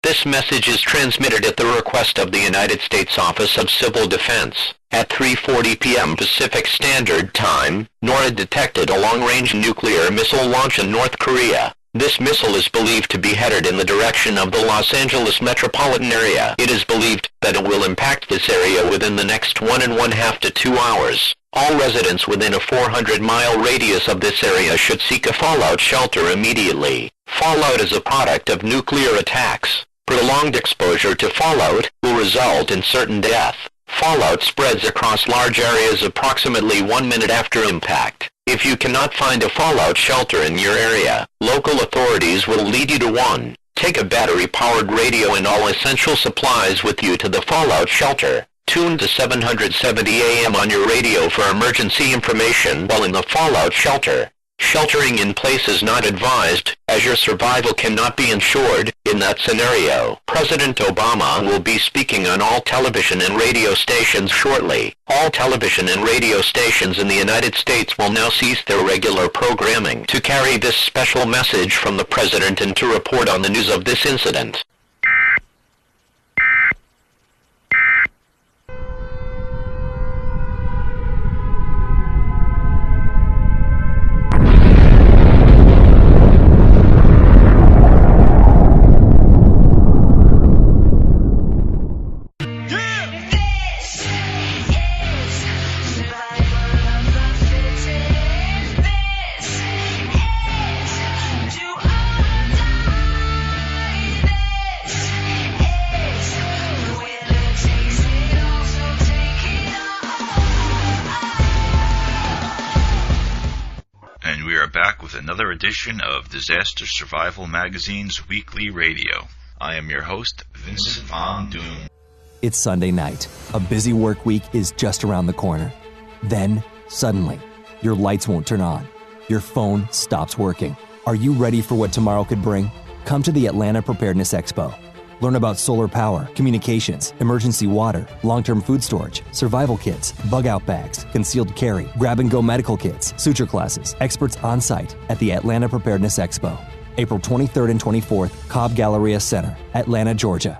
This message is transmitted at the request of the United States Office of Civil Defense. At 3:40 p.m. Pacific Standard Time, NORAD detected a long-range nuclear missile launch in North Korea. This missile is believed to be headed in the direction of the Los Angeles metropolitan area. It is believed that it will impact this area within the next 1.5 to 2 hours. All residents within a 400-mile radius of this area should seek a fallout shelter immediately. Fallout is a product of nuclear attacks. Prolonged exposure to fallout will result in certain death. Fallout spreads across large areas approximately 1 minute after impact. If you cannot find a fallout shelter in your area, local authorities will lead you to one. Take a battery-powered radio and all essential supplies with you to the fallout shelter. Tune to 770 AM on your radio for emergency information while in the fallout shelter. Sheltering in place is not advised, as your survival cannot be ensured. In that scenario, President Obama will be speaking on all television and radio stations shortly. All television and radio stations in the United States will now cease their regular programming to carry this special message from the President and to report on the news of this incident. Back with another edition of Disaster Survival Magazine's Weekly Radio. I am your host, Vincent Von Doom. It's Sunday night. A busy work week is just around the corner. Then, suddenly, your lights won't turn on. Your phone stops working. Are you ready for what tomorrow could bring? Come to the Atlanta Preparedness Expo. Learn about solar power, communications, emergency water, long-term food storage, survival kits, bug-out bags, concealed carry, grab-and-go medical kits, suture classes, experts on-site at the Atlanta Preparedness Expo. April 23rd and 24th, Cobb Galleria Center, Atlanta, Georgia.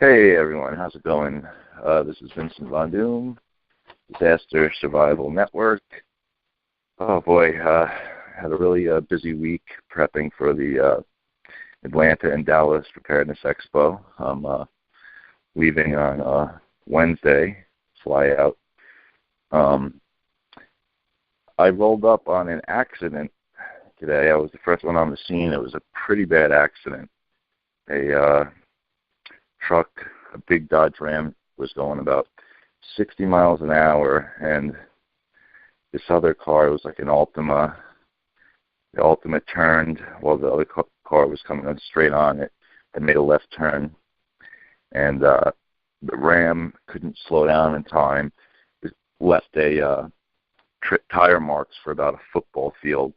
Hey, everyone. How's it going? This is Vincent Von Doom, Disaster Survival Network. Oh, boy. Had a really busy week prepping for the Atlanta and Dallas Preparedness Expo. I'm leaving on Wednesday, fly out. I rolled up on an accident today. I was the first one on the scene. It was a pretty bad accident. A truck, a big Dodge Ram, was going about 60 miles an hour, and this other car was like an Altima. The Altima turned while the other car was coming on straight on it and made a left turn. And the Ram couldn't slow down in time. It left tire marks for about a football field.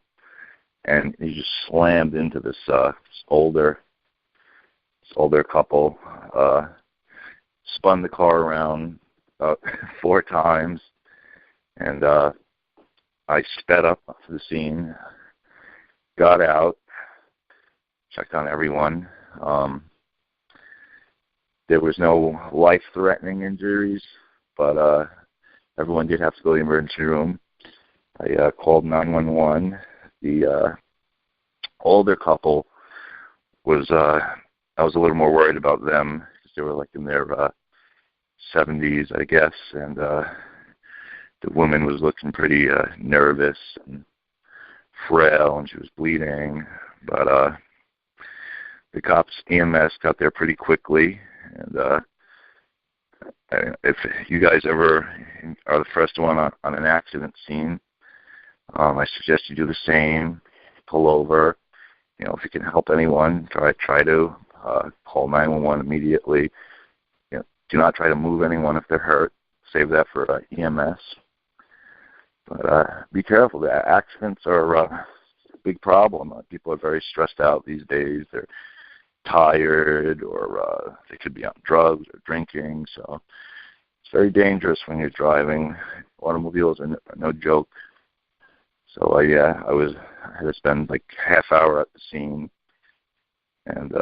And he just slammed into this older couple, spun the car around about 4 times. And I sped up to the scene, got out, checked on everyone. There was no life-threatening injuries, but everyone did have to go to the emergency room. I called 911. The older couple was, I was a little more worried about them because they were like in their 70s, I guess, and the woman was looking pretty nervous and frail, and she was bleeding, but the cops, EMS, got there pretty quickly, and if you guys ever are the first one on an accident scene, I suggest you do the same. Pull over. You know, if you can help anyone, try to call 911 immediately. You know, do not try to move anyone if they're hurt. Save that for EMS. But be careful. The accidents are a big problem. People are very stressed out these days. They're tired, or they could be on drugs or drinking. So it's very dangerous when you're driving. Automobiles are no joke. So I had to spend like half hour at the scene, and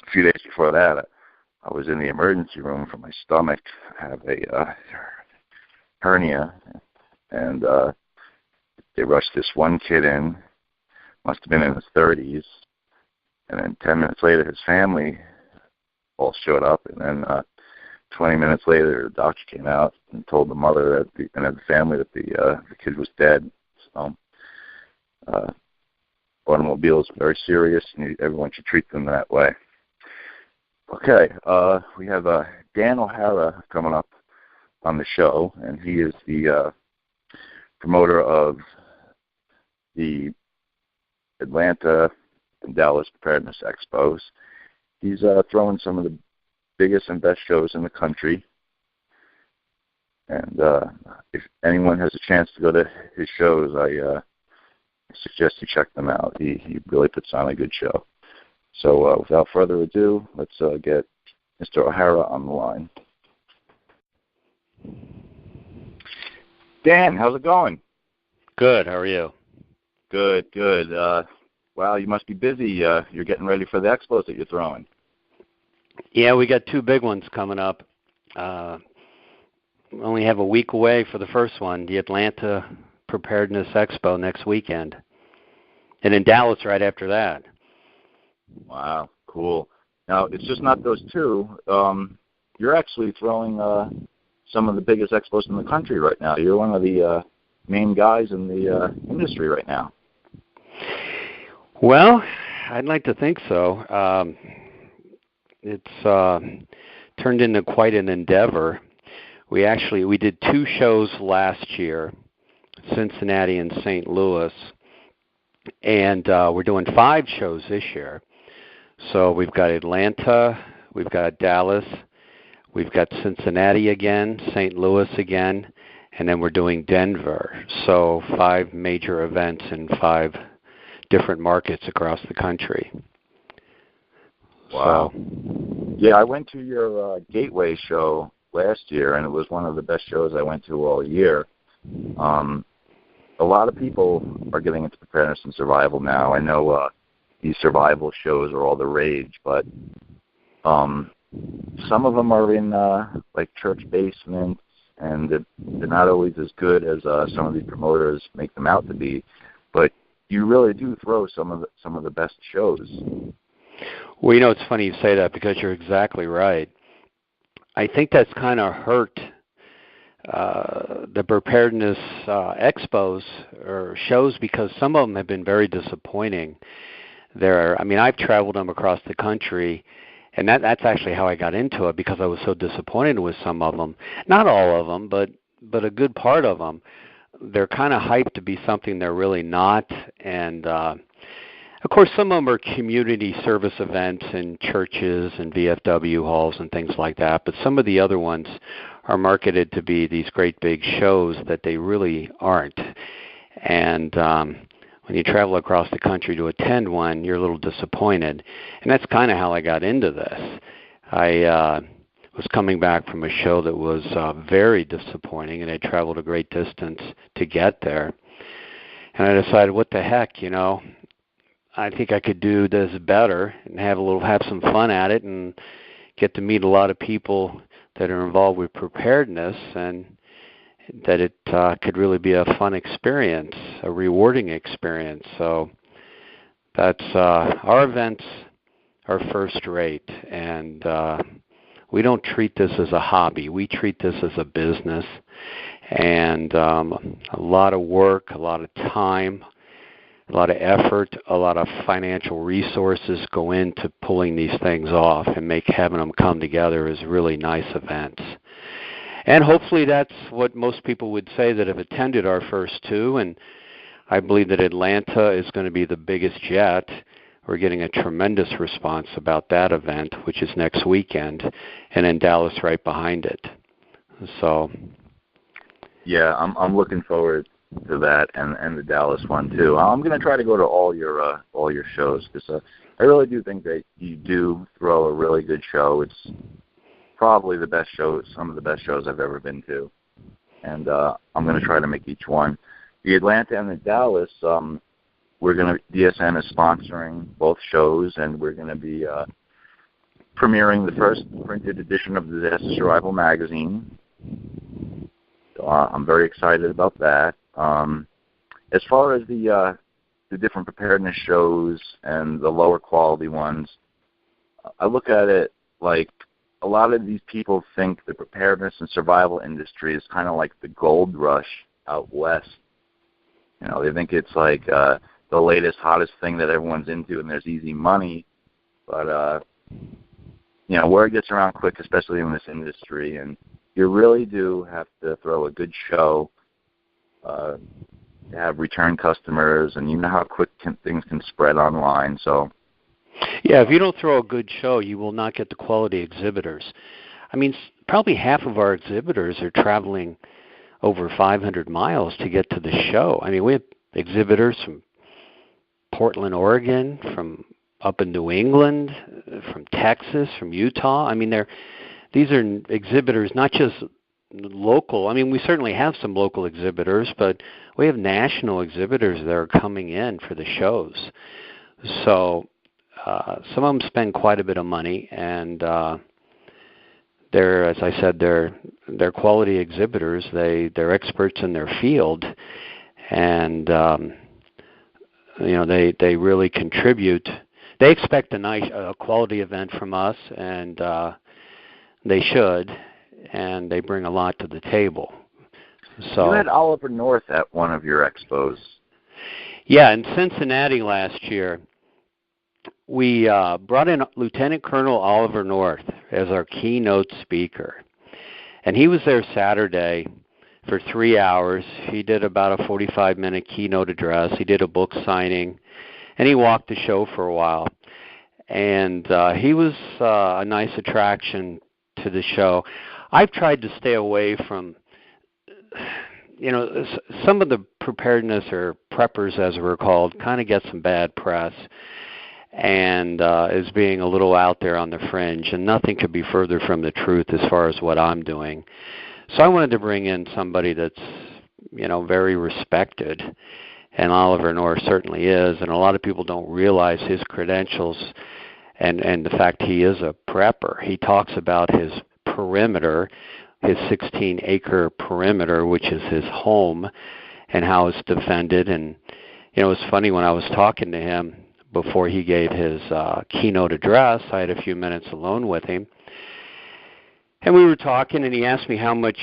a few days before that, I was in the emergency room for my stomach. I have a hernia, and they rushed this one kid in, must have been in his 30s, and then 10 minutes later his family all showed up, and then 20 minutes later the doctor came out and told the mother and the family that the kid was dead. So automobiles are very serious, and everyone should treat them that way. Okay, we have Dan O'Hara coming up on the show, and he is the promoter of the Atlanta and Dallas Preparedness Expos. He's throwing some of the biggest and best shows in the country, and if anyone has a chance to go to his shows, I suggest you check them out. He really puts on a good show. So without further ado, let's get Mr. O'Hara on the line. Dan, how's it going? Good. How are you? Good, good. Wow, you must be busy. You're getting ready for the expos that you're throwing. Yeah, we got two big ones coming up. We only have a week away for the first one, the Atlanta Preparedness Expo next weekend. And in Dallas right after that. Wow, cool. Now, it's just not those two. You're actually throwing some of the biggest expos in the country right now. You're one of the main guys in the industry right now. Well, I'd like to think so. It's turned into quite an endeavor. We did two shows last year, Cincinnati and St. Louis, and we're doing 5 shows this year. So we've got Atlanta, we've got Dallas, we've got Cincinnati again, St. Louis again, and then we're doing Denver. So 5 major events in 5 different markets across the country. Wow. So, yeah, I went to your Gateway show last year, and it was one of the best shows I went to all year. A lot of people are getting into preparedness and survival now. I know these survival shows are all the rage, but some of them are in like church basements, and they're not always as good as some of these promoters make them out to be. But you really do throw some of the best shows. Well, you know, it's funny you say that because you're exactly right. I think that's kind of hurt the preparedness expos or shows because some of them have been very disappointing. I've traveled them across the country, and that's actually how I got into it because I was so disappointed with some of them. Not all of them, but a good part of them. They're kind of hyped to be something they're really not, and of course, some of them are community service events in churches and VFW halls and things like that, but some of the other ones are marketed to be these great big shows that they really aren't. And when you travel across the country to attend one, you're a little disappointed. And that's kind of how I got into this. I was coming back from a show that was very disappointing, and I traveled a great distance to get there. And I decided, what the heck, you know, I think I could do this better and have some fun at it and get to meet a lot of people that are involved with preparedness, and that it could really be a fun experience, a rewarding experience. So that's our events are first rate, and we don't treat this as a hobby. We treat this as a business, and a lot of work, a lot of time, a lot of effort, a lot of financial resources go into pulling these things off and having them come together as really nice events. And hopefully that's what most people would say that have attended our first 2, and I believe that Atlanta is going to be the biggest yet. We're getting a tremendous response about that event, which is next weekend, and then Dallas right behind it. So, yeah, I'm looking forward to that and the Dallas one too. I'm going to try to go to all your shows because I really do think that you do throw a really good show. It's probably the best show, some of the best shows I've ever been to, and I'm going to try to make each one. The Atlanta and the Dallas, DSN is sponsoring both shows, and we're going to be premiering the first printed edition of the Disaster Survival magazine. I'm very excited about that. As far as the different preparedness shows and the lower quality ones, I look at it like a lot of these people think the preparedness and survival industry is kind of like the gold rush out west. You know, they think it's like the latest, hottest thing that everyone's into, and there's easy money. But you know, word gets around quick, especially in this industry, and you really do have to throw a good show, have return customers, and you know how quick things can spread online. So, yeah, if you don't throw a good show, you will not get the quality exhibitors. I mean, probably half of our exhibitors are traveling over 500 miles to get to the show. I mean, we have exhibitors from Portland, Oregon, from up in New England, from Texas, from Utah. I mean, these are exhibitors, not just local. I mean, we certainly have some local exhibitors, but we have national exhibitors that are coming in for the shows. So some of them spend quite a bit of money, and they're, as I said, they're quality exhibitors. They're experts in their field, and you know, they really contribute. They expect a nice quality event from us, and they should, and they bring a lot to the table. So you had Oliver North at one of your expos. Yeah, in Cincinnati last year, we brought in Lieutenant Colonel Oliver North as our keynote speaker. And he was there Saturday for 3 hours. He did about a 45-minute keynote address. He did a book signing, and he walked the show for a while. And he was a nice attraction to the show. I've tried to stay away from, you know, some of the preparedness or preppers, as we're called, kind of get some bad press and is being a little out there on the fringe, and nothing could be further from the truth as far as what I'm doing. So I wanted to bring in somebody that's, you know, very respected, and Oliver North certainly is, and a lot of people don't realize his credentials and the fact he is a prepper. He talks about his perimeter, his 16-acre perimeter, which is his home, and how it's defended. And, you know, it's funny, when I was talking to him before he gave his keynote address, I had a few minutes alone with him, and we were talking, and he asked me how much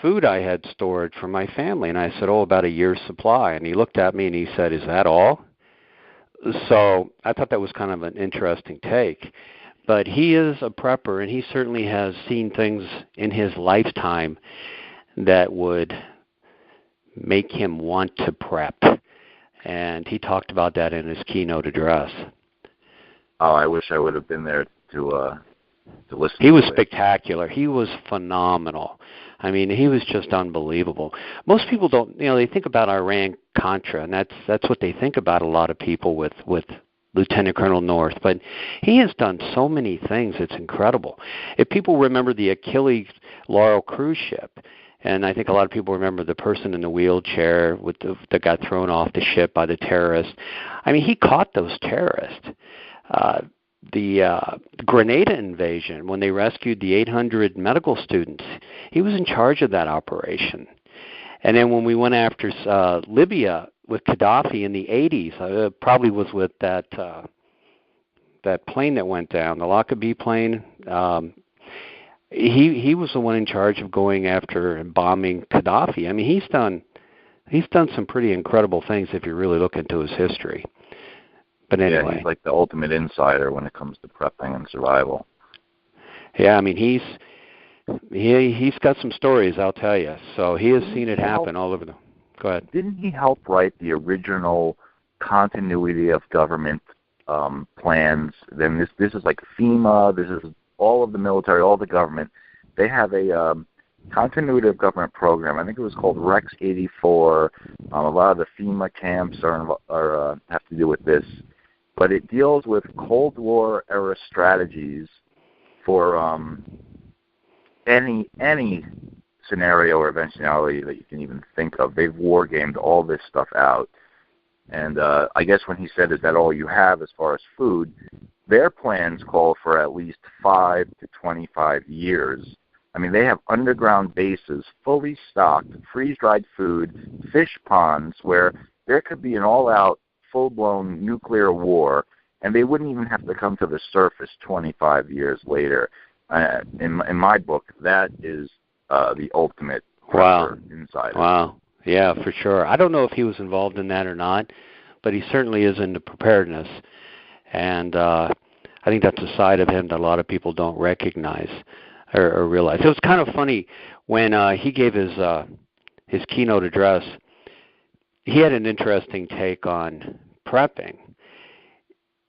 food I had stored for my family, and I said, about a year's supply. And he looked at me and he said, "Is that all?" So I thought that was kind of an interesting take. But he is a prepper, and he certainly has seen things in his lifetime that would make him want to prep. And he talked about that in his keynote address. Oh, I wish I would have been there to listen. He was spectacular. He was phenomenal. I mean, he was just unbelievable. Most people don't, you know, they think about Iran-Contra, and that's what they think about, a lot of people with Lieutenant Colonel North. But he has done so many things, it's incredible. If people remember the Achilles Laurel cruise ship, and I think a lot of people remember the person in the wheelchair that got thrown off the ship by the terrorists. I mean, he caught those terrorists. The Grenada invasion, when they rescued the 800 medical students, he was in charge of that operation. And then when we went after Libya with Gaddafi in the 80s, probably was with that plane that went down, the Lockerbie plane. He was the one in charge of going after and bombing Gaddafi. I mean, he's done some pretty incredible things if you really look into his history. But anyway, yeah, he's like the ultimate insider when it comes to prepping and survival. Yeah, I mean, he's got some stories, I'll tell you. So he has seen it happen all over the. Go ahead. Didn't he help write the original continuity of government plans? Then this is like FEMA. This is all of the military, all the government. They have a continuity of government program. I think it was called Rex 84. A lot of the FEMA camps are have to do with this. But it deals with Cold War era strategies for any scenario or eventuality that you can even think of. They've war gamed all this stuff out. And I guess when he said, "Is that all you have as far as food?" their plans call for at least 5 to 25 years. I mean, they have underground bases, fully stocked, freeze-dried food, fish ponds, where there could be an all-out, full-blown nuclear war, and they wouldn't even have to come to the surface 25 years later. In my book, that is the ultimate insider. Wow. Yeah, for sure. I don't know if he was involved in that or not, but he certainly is into preparedness. And I think that's a side of him that a lot of people don't recognize or realize. It was kind of funny when he gave his keynote address. He had an interesting take on prepping.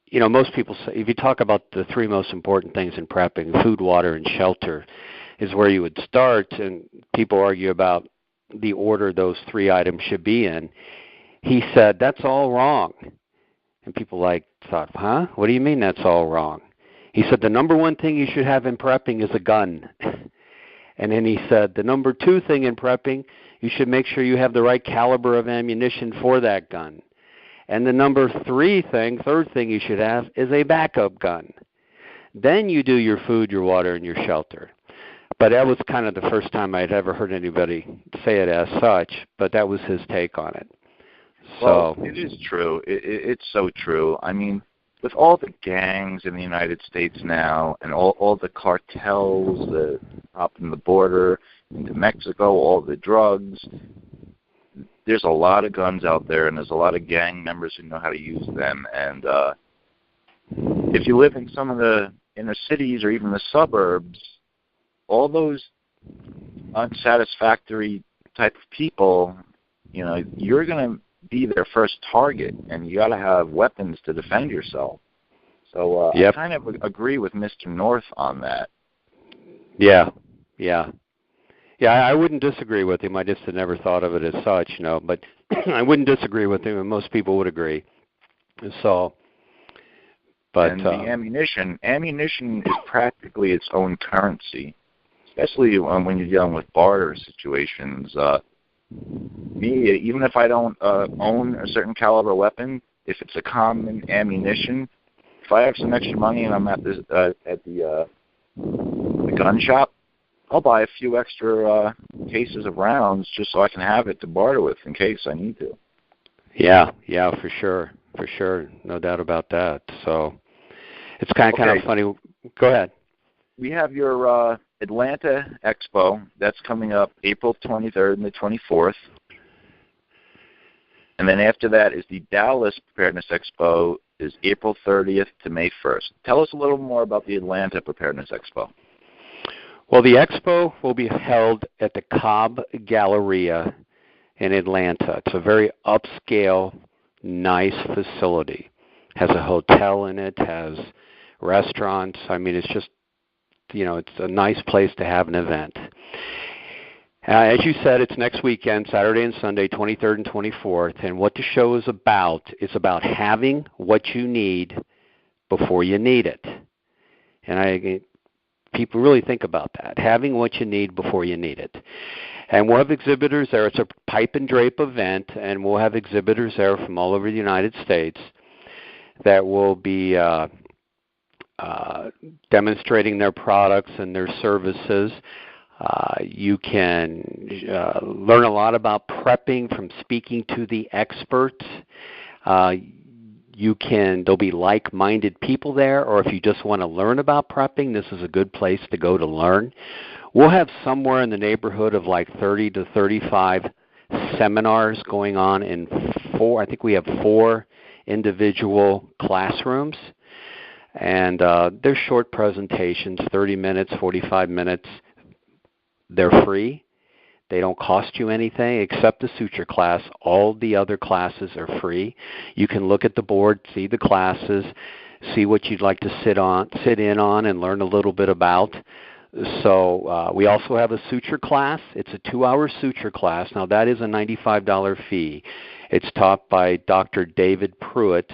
You know, most people say, if you talk about the three most important things in prepping, food, water, and shelter, is where you would start, and people argue about the order those three items should be in. He said, that's all wrong. And people thought, huh? What do you mean that's all wrong? He said, the number one thing you should have in prepping is a gun. And then he said, the number two thing in prepping, you should make sure you have the right caliber of ammunition for that gun. And the third thing you should have is a backup gun. Then you do your food, your water, and your shelter. But that was kind of the first time I'd ever heard anybody say it as such, but that was his take on it. Well, it is true. It's so true. I mean, with all the gangs in the United States now and all the cartels up in the border into Mexico, all the drugs, there's a lot of guns out there, and there's a lot of gang members who know how to use them. And if you live in some of the inner cities or even the suburbs, all those unsatisfactory type of people, you know, you're going to be their first target, and you got to have weapons to defend yourself. So I kind of agree with Mr. North on that. Yeah, I wouldn't disagree with him. I just had never thought of it as such, you know. But I wouldn't disagree with him, and most people would agree. So, but and the ammunition is practically its own currency, especially when you're dealing with barter situations. Me, even if I don't own a certain caliber weapon, if it's a common ammunition, if I have some extra money and I'm at the gun shop, I'll buy a few extra cases of rounds just so I can have it to barter with in case I need to. Yeah, for sure, no doubt about that. So it's kind of funny. Go ahead. We have your Atlanta Expo. That's coming up April 23rd and the 24th. And then after that is the Dallas Preparedness Expo, is April 30th to May 1st. Tell us a little more about the Atlanta Preparedness Expo. Well, the Expo will be held at the Cobb Galleria in Atlanta. It's a very upscale, nice facility. Has a hotel in it, has restaurants. I mean, it's just, you know, it's a nice place to have an event. As you said, it's next weekend, Saturday and Sunday, 23rd and 24th. And what the show is about having what you need before you need it. And people really think about that, having what you need before you need it. And we'll have exhibitors there. It's a pipe and drape event, and we'll have exhibitors there from all over the United States that will be demonstrating their products and their services. You can learn a lot about prepping from speaking to the experts. There'll be like-minded people there, or if you just want to learn about prepping, this is a good place to go to learn. We'll have somewhere in the neighborhood of like 30 to 35 seminars going on in I think we have 4 individual classrooms. And they're short presentations, 30 minutes, 45 minutes. They're free. They don't cost you anything except the Suture Class. All the other classes are free. You can look at the board, see the classes, see what you'd like to sit in on and learn a little bit about. So we also have a Suture Class. It's a 2-hour Suture Class. Now, that is a $95 fee. It's taught by Dr. David Pruitt.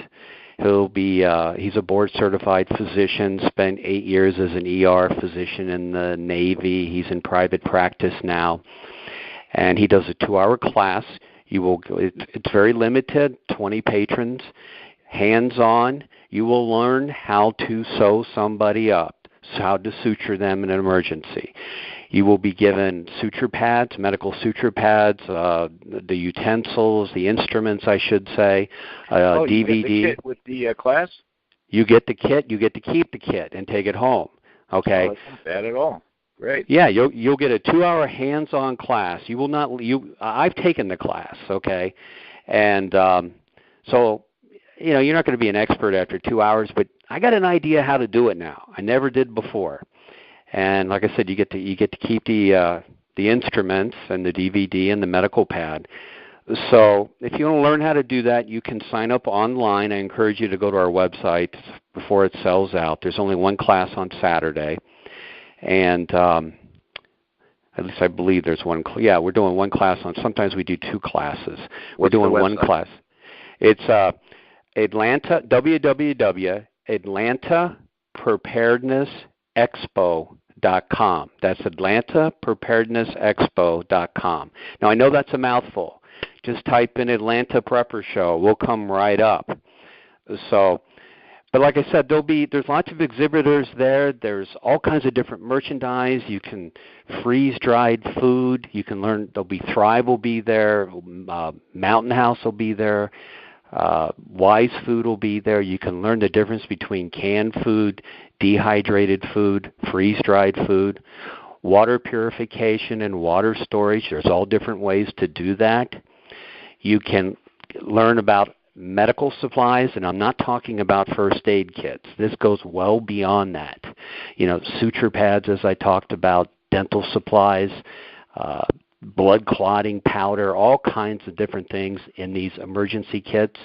He's a board-certified physician, spent 8 years as an ER physician in the Navy. He's in private practice now. And he does a 2-hour class. It's very limited, 20 patrons. hands-on. You will learn how to sew somebody up, how to suture them in an emergency. You will be given suture pads, medical suture pads, the utensils, the instruments, I should say, DVD. You get the kit with the class? You get the kit. You get to keep the kit and take it home. Okay. Oh, that's not bad at all. Great. Yeah, you'll get a 2-hour hands-on class. You will not. I've taken the class. Okay, and so you're not going to be an expert after 2 hours, but I got an idea how to do it now. I never did before. And like I said, you get to keep the instruments and the DVD and the medical pad. So if you want to learn how to do that, you can sign up online. I encourage you to go to our website before it sells out. There's only one class on Saturday, and at least I believe there's one. Yeah, we're doing one class on. Sometimes we do 2 classes. We're doing one class. It's www.atlantapreparednessexpo.com. That's atlantapreparednessexpo.com. Now, I know that's a mouthful. Just type in Atlanta Prepper Show. We'll come right up. So, but like I said, there's lots of exhibitors there. There's all kinds of different merchandise. You can freeze-dried food. You can learn. Thrive will be there. Mountain House will be there. Wise Food will be there. You can learn the difference between canned food, dehydrated food, freeze-dried food, water purification and water storage. There's all different ways to do that. You can learn about medical supplies, and I'm not talking about first aid kits. This goes well beyond that. Suture pads, as I talked about, dental supplies, blood clotting powder, all kinds of different things in these emergency kits.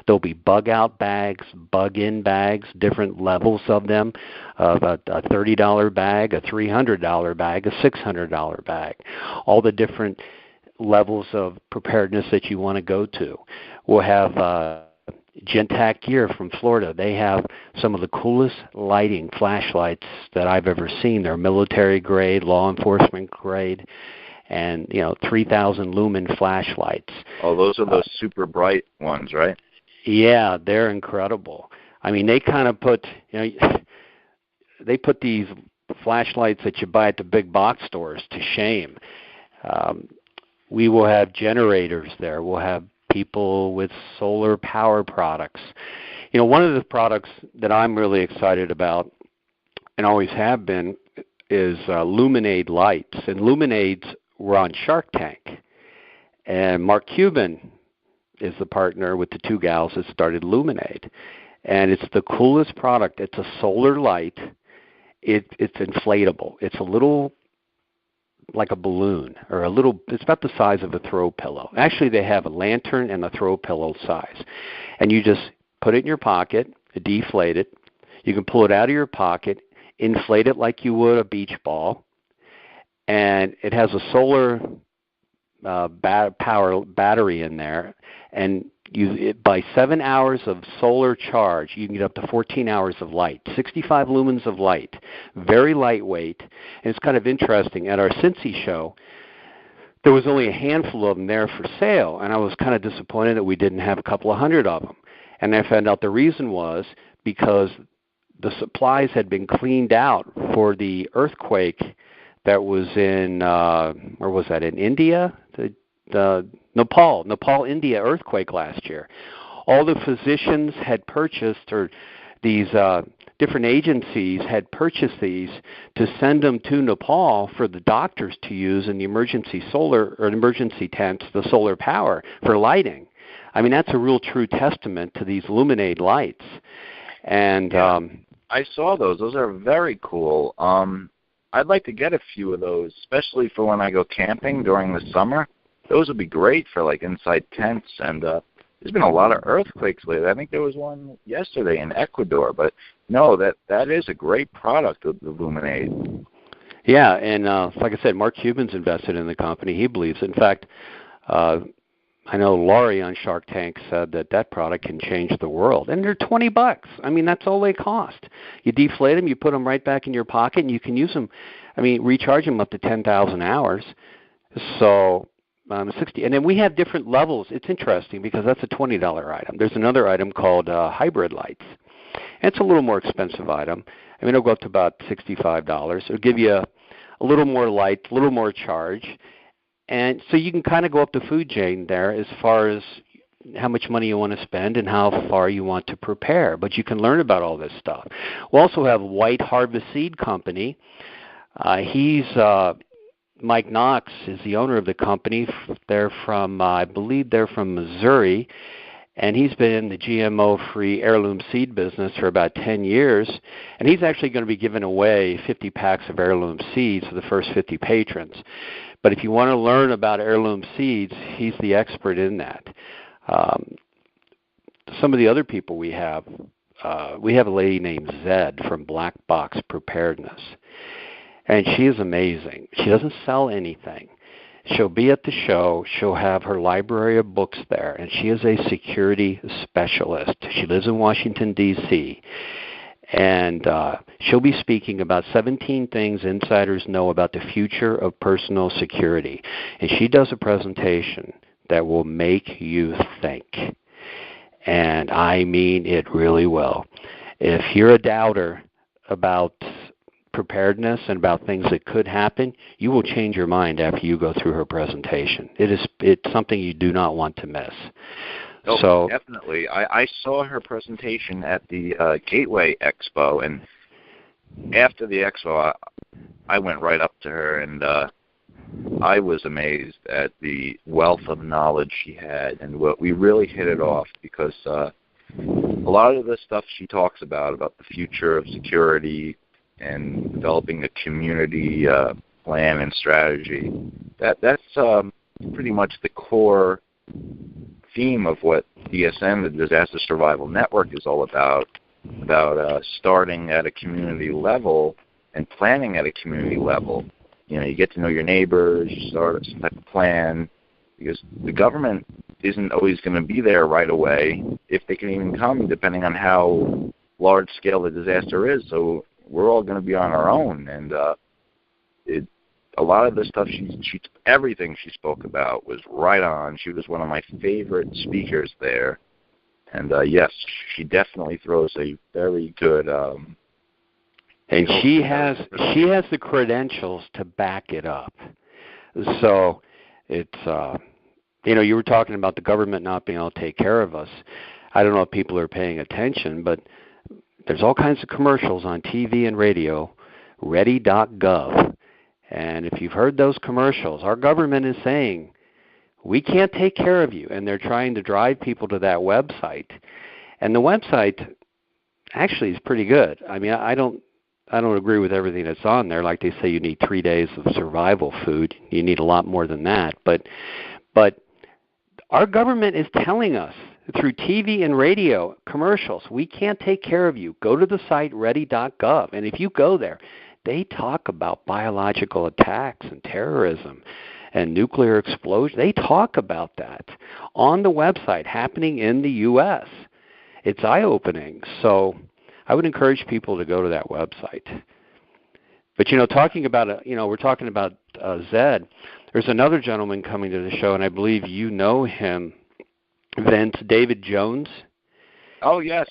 There'll be bug-out bags, bug-in bags, different levels of them, a $30 bag, a $300 bag, a $600 bag, all the different levels of preparedness that you want to go to. We'll have Gentac Gear from Florida. They have some of the coolest lighting flashlights that I've ever seen. They're military grade, law enforcement grade, and 3,000 lumen flashlights. Oh, those are those super bright ones, right? Yeah, they're incredible. I mean, they kind of put they put these flashlights that you buy at the big box stores to shame. We will have generators there. We'll have people with solar power products. One of the products that I'm really excited about and always have been is Luminade lights. And Luminades were on Shark Tank. And Mark Cuban is the partner with the 2 gals that started Luminade. And it's the coolest product. It's a solar light. It's inflatable. It's a little like a balloon, or it's about the size of a throw pillow. Actually, they have a lantern and a throw pillow size. And you just put it in your pocket, deflate it. You can pull it out of your pocket, inflate it like you would a beach ball, and it has a solar power battery in there, and by 7 hours of solar charge, you can get up to 14 hours of light, 65 lumens of light, very lightweight. And it's kind of interesting. At our Cincy show, there was only a handful of them there for sale, and I was kind of disappointed that we didn't have a couple of hundred of them. And I found out the reason was because the supplies had been cleaned out for the earthquake that was in, where was that, in India? The Nepal, India earthquake last year. All the physicians had purchased, or these different agencies had purchased these to send them to Nepal for the doctors to use in the emergency tents, the solar power for lighting. I mean, that's a real true testament to these Luminade lights. And I saw those. Those are very cool. I'd like to get a few of those, especially for when I go camping during the summer. Those would be great for like inside tents, and there's been a lot of earthquakes lately. I think there was one yesterday in Ecuador, but no, that is a great product, the Luminade. Yeah, and like I said, Mark Cuban's invested in the company. He believes. In fact, I know Laurie on Shark Tank said that product can change the world, and they're $20. I mean, that's all they cost. You deflate them, you put them right back in your pocket, and you can use them. I mean, recharge them up to 10,000 hours. So $60. And then we have different levels. It's interesting because that's a $20 item. There's another item called hybrid lights. And it's a little more expensive item. I mean, it'll go up to about $65. It'll give you a little more light, a little more charge. And so you can kind of go up the food chain there as far as how much money you want to spend and how far you want to prepare. But you can learn about all this stuff. We also have White Harvest Seed Company. Mike Knox is the owner of the company. They're from, I believe they're from Missouri. And he's been in the GMO-free heirloom seed business for about 10 years. And he's actually going to be giving away 50 packs of heirloom seeds to the first 50 patrons. But if you want to learn about heirloom seeds, he's the expert in that. Some of the other people we have a lady named Zed from Black Box Preparedness. And she is amazing. She doesn't sell anything. She'll be at the show. She'll have her library of books there. And she is a security specialist. She lives in Washington, D.C. And she'll be speaking about 17 things insiders know about the future of personal security. And she does a presentation that will make you think. And I mean it really will. If you're a doubter about preparedness and about things that could happen, you will change your mind after you go through her presentation. It's something you do not want to miss. Oh, so definitely. I saw her presentation at the Gateway Expo, and after the Expo, I went right up to her, and I was amazed at the wealth of knowledge she had, and we really hit it off because a lot of the stuff she talks about the future of security and developing a community plan and strategy, that's pretty much the core theme of what DSN, the Disaster Survival Network, is all about starting at a community level and planning at a community level. You know, you get to know your neighbors, you start some type of plan, because the government isn't always going to be there right away, if they can even come, depending on how large scale the disaster is. So we're all going to be on our own, and a lot of the stuff everything she spoke about was right on. She was one of my favorite speakers there, and yes, she definitely throws a very good. And she has the credentials to back it up. So it's you were talking about the government not being able to take care of us. I don't know if people are paying attention, but there's all kinds of commercials on TV and radio, ready.gov. And if you've heard those commercials, our government is saying, we can't take care of you. And they're trying to drive people to that website. And the website actually is pretty good. I mean, I don't agree with everything that's on there. Like they say, you need 3 days of survival food. You need a lot more than that. But our government is telling us through TV and radio commercials, we can't take care of you. Go to the site ready.gov. And if you go there, they talk about biological attacks and terrorism and nuclear explosion. They talk about that on the website happening in the U.S. It's eye-opening. So I would encourage people to go to that website. But, talking about, we're talking about Zed. There's another gentleman coming to the show, and I believe you know him, Vince, David Jones. Oh, yes.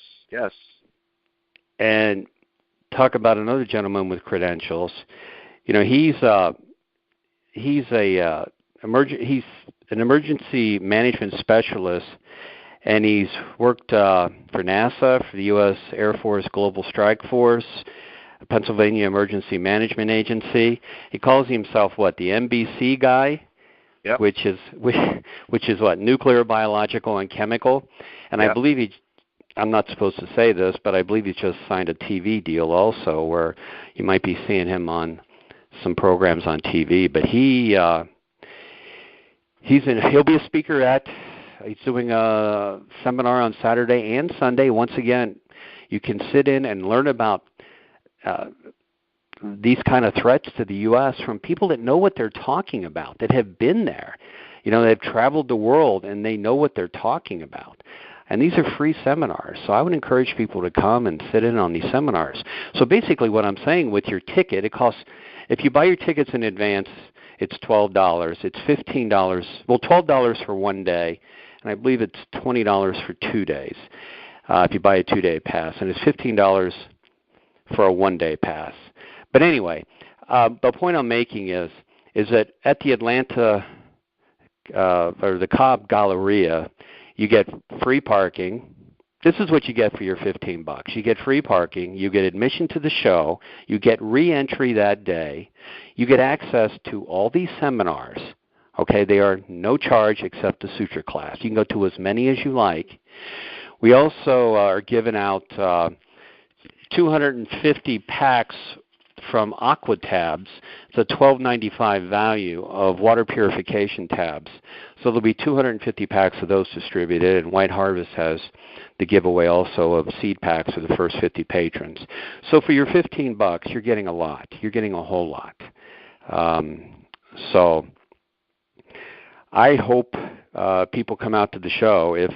And talk about another gentleman with credentials. He's an emergency management specialist, and he's worked for NASA, for the U.S. Air Force Global Strike Force, Pennsylvania Emergency Management Agency. He calls himself the NBC guy, yep. which is what, nuclear, biological, and chemical. And yep. I believe I'm not supposed to say this, but I believe he just signed a TV deal also, where you might be seeing him on some programs on TV. But he'll be a speaker he's doing a seminar on Saturday and Sunday. Once again, you can sit in and learn about these kind of threats to the U.S. from people that know what they're talking about, that have been there. They've traveled the world, and they know what they're talking about. And these are free seminars, so I would encourage people to come and sit in on these seminars. So basically what I'm saying, with your ticket, it costs, if you buy your tickets in advance, it's $12. It's $15. Well, $12 for one day, and I believe it's $20 for 2 days if you buy a 2-day pass, and it's $15 for a 1-day pass. But anyway, the point I'm making is that at the Atlanta or the Cobb Galleria, you get free parking. This is what you get for your $15. You get free parking, you get admission to the show, you get re-entry that day, you get access to all these seminars. Okay, they are no charge except the Suture Class. You can go to as many as you like. We also are giving out 250 packs from Aqua Tabs. It's a $12.95 value of water purification tabs. So there'll be 250 packs of those distributed, and White Harvest has the giveaway also of seed packs for the first 50 patrons. So for your $15, you're getting a lot. You're getting a whole lot. So I hope people come out to the show. If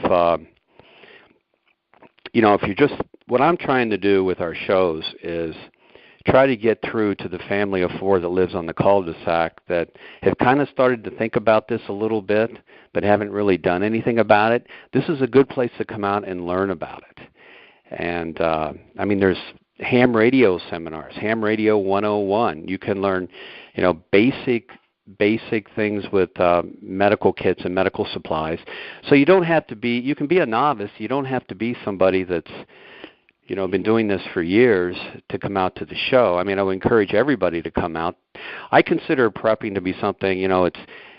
you're just, what I'm trying to do with our shows is try to get through to the family of 4 that lives on the cul-de-sac that have kind of started to think about this a little bit but haven't really done anything about it. This is a good place to come out and learn about it. And, there's ham radio seminars, ham radio 101. You can learn, basic things with medical kits and medical supplies. So you don't have to be, you can be a novice. You don't have to be somebody that's, been doing this for years to come out to the show. I would encourage everybody to come out. I consider prepping to be something,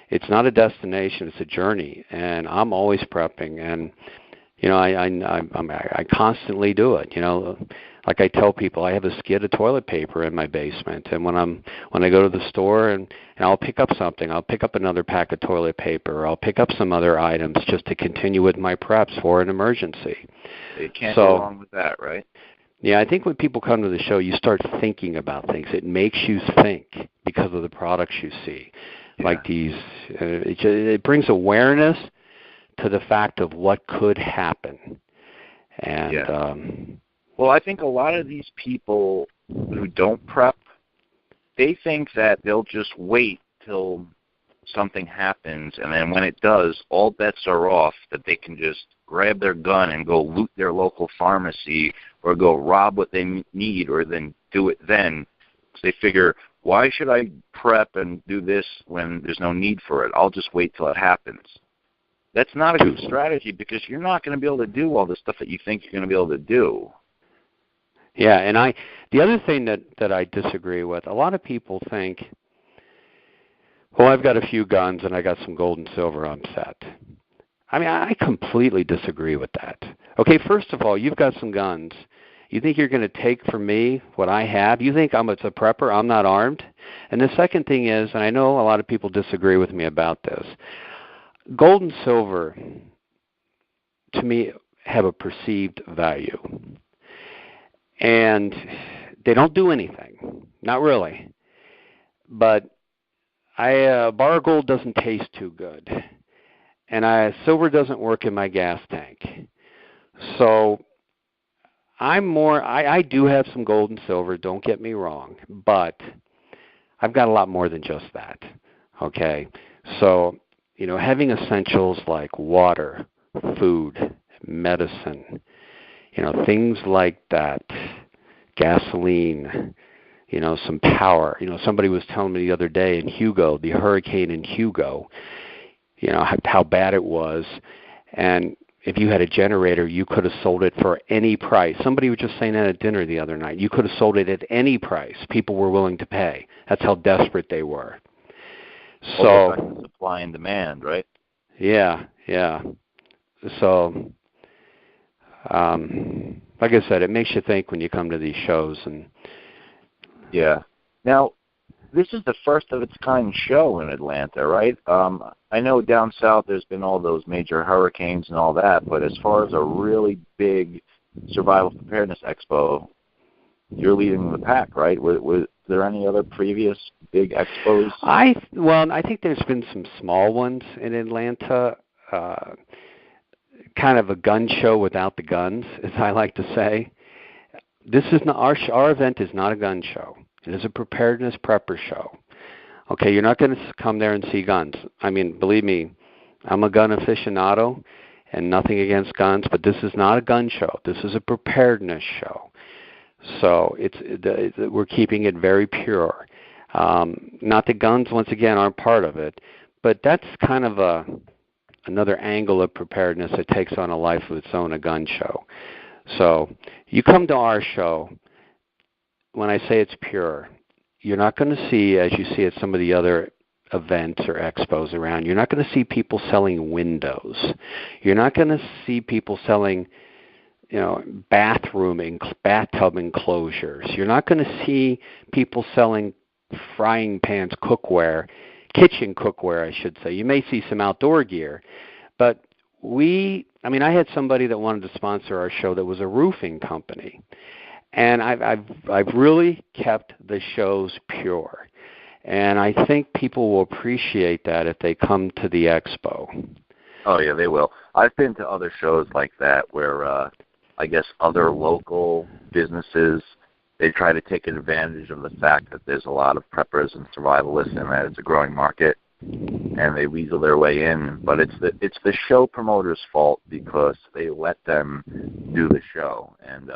it's not a destination, it's a journey. And I'm always prepping, and I constantly do it. Like I tell people, I have a skid of toilet paper in my basement, and when I go to the store and I'll pick up something, I'll pick up another pack of toilet paper, or I'll pick up some other items just to continue with my preps for an emergency. You can't go wrong with that, right? Yeah, I think when people come to the show, you start thinking about things. It makes you think because of the products you see. Yeah. Like these, it brings awareness to the fact of what could happen. And yeah. Well, I think a lot of these people who don't prep, they think that they'll just wait till something happens, and then when it does, all bets are off, that they can just grab their gun and go loot their local pharmacy or go rob what they need or then do it then. So they figure, why should I prep and do this when there's no need for it? I'll just wait till it happens. That's not a good strategy, because you're not going to be able to do all the stuff that you think you're going to be able to do. Yeah, and the other thing that I disagree with, a lot of people think, well, I've got a few guns and I got some gold and silver, I'm set. I completely disagree with that. Okay, first of all, you've got some guns. You think you're going to take from me what I have? You think I'm a prepper, I'm not armed? And the second thing is, and I know a lot of people disagree with me about this, gold and silver, to me, have a perceived value. And they don't do anything, not really. But bar gold doesn't taste too good, and silver doesn't work in my gas tank. So I do have some gold and silver, don't get me wrong, but I've got a lot more than just that. Okay, so having essentials like water, food, medicine, things like that, gasoline, some power. Somebody was telling me the other day in Hugo, the hurricane in Hugo, how bad it was. And if you had a generator, you could have sold it for any price. Somebody was just saying that at dinner the other night. You could have sold it at any price people were willing to pay. That's how desperate they were. So supply and demand, right? Yeah. So, like I said, it makes you think when you come to these shows. And yeah. Now, this is the first of its kind show in Atlanta, right? I know down south there's been all those major hurricanes and all that, but as far as a really big survival preparedness expo, you're leading the pack, right? Was there any other previous big expos? I think there's been some small ones in Atlanta. Kind of a gun show without the guns, as I like to say. This is not our event is not a gun show. It is a preparedness prepper show. Okay, you're not going to come there and see guns. I mean, believe me, I'm a gun aficionado, and nothing against guns, but this is not a gun show. This is a preparedness show. So we're keeping it very pure. Not that guns, once again, aren't part of it, but that's kind of another angle of preparedness that takes on a life of its own, a gun show. So you come to our show, when I say it's pure, you're not going to see, as you see at some of the other events or expos around, you're not going to see people selling windows. You're not going to see people selling, bathtub enclosures. You're not going to see people selling frying pans, cookware, kitchen cookware, I should say. You may see some outdoor gear, but I had somebody that wanted to sponsor our show that was a roofing company. And I've really kept the shows pure, and I think people will appreciate that if they come to the expo. Oh yeah, they will. I've been to other shows like that where I guess other local businesses, they try to take advantage of the fact that there's a lot of preppers and survivalists and that it's a growing market, and they weasel their way in. But it's the show promoters' fault because they let them do the show, and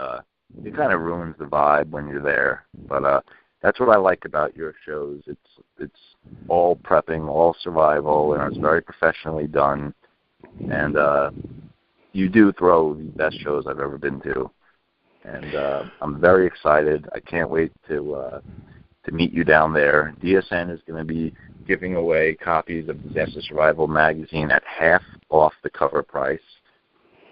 it kind of ruins the vibe when you're there. But that's what I like about your shows. It's all prepping, all survival, and it's very professionally done. And you do throw the best shows I've ever been to. And I'm very excited. I can't wait to meet you down there. DSN is going to be giving away copies of Disaster Survival magazine at half off the cover price.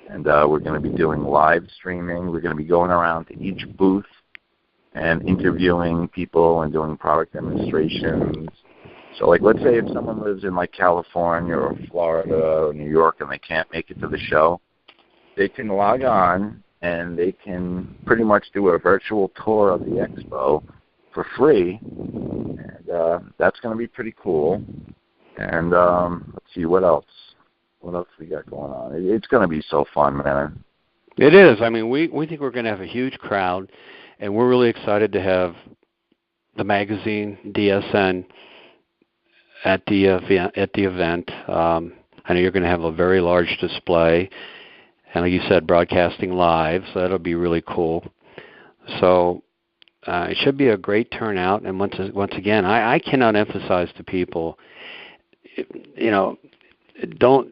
And we're going to be doing live streaming. We're going to be going around to each booth and interviewing people and doing product demonstrations. So, let's say if someone lives in, California or Florida or New York and they can't make it to the show, they can log on and they can pretty much do a virtual tour of the expo for free. And that's going to be pretty cool. And let's see, what else? What else we got going on? It's going to be so fun, man. It is. We think we're going to have a huge crowd, and we're really excited to have the magazine, DSN, at the event. I know you're going to have a very large display, and like you said, broadcasting live, so that'll be really cool. So it should be a great turnout, and once again, I cannot emphasize to people, don't.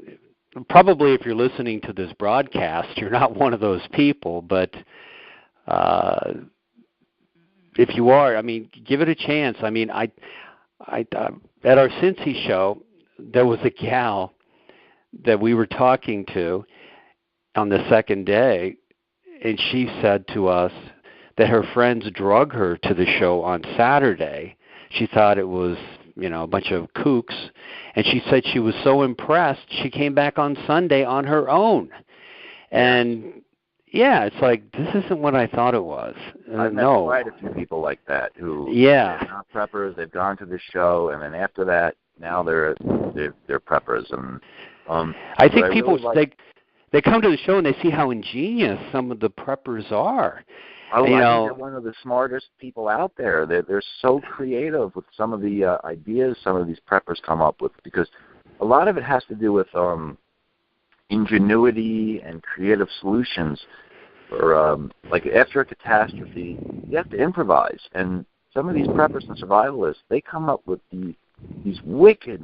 Probably if you're listening to this broadcast, you're not one of those people, but if you are, give it a chance. I at our Cincy show, there was a gal that we were talking to on the second day, and she said to us that her friends drug her to the show on Saturday. She thought it was, a bunch of kooks, and she said she was so impressed she came back on Sunday on her own. And yeah, it's like, this isn't what I thought it was. I've met quite a few people like that who are not preppers. They've gone to the show, and then after that, now they're preppers. And I think people they come to the show and they see how ingenious some of the preppers are. I think they're one of the smartest people out there. They're so creative with some of the ideas some of these preppers come up with, because a lot of it has to do with ingenuity and creative solutions. Or after a catastrophe, you have to improvise. And some of these preppers and survivalists, they come up with these wicked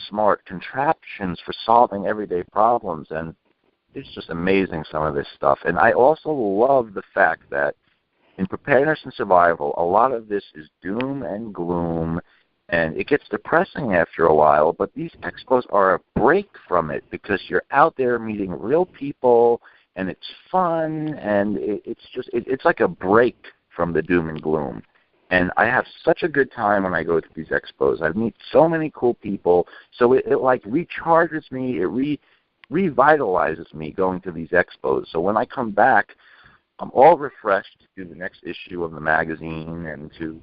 smart contraptions for solving everyday problems. And it's just amazing, some of this stuff. And I also love the fact that in preparedness and survival, a lot of this is doom and gloom, and it gets depressing after a while, but these expos are a break from it because you're out there meeting real people, and it's fun, and it's like a break from the doom and gloom. And I have such a good time when I go to these expos. I meet so many cool people, so it recharges me, it revitalizes me going to these expos. So when I come back, I'm all refreshed to do the next issue of the magazine and to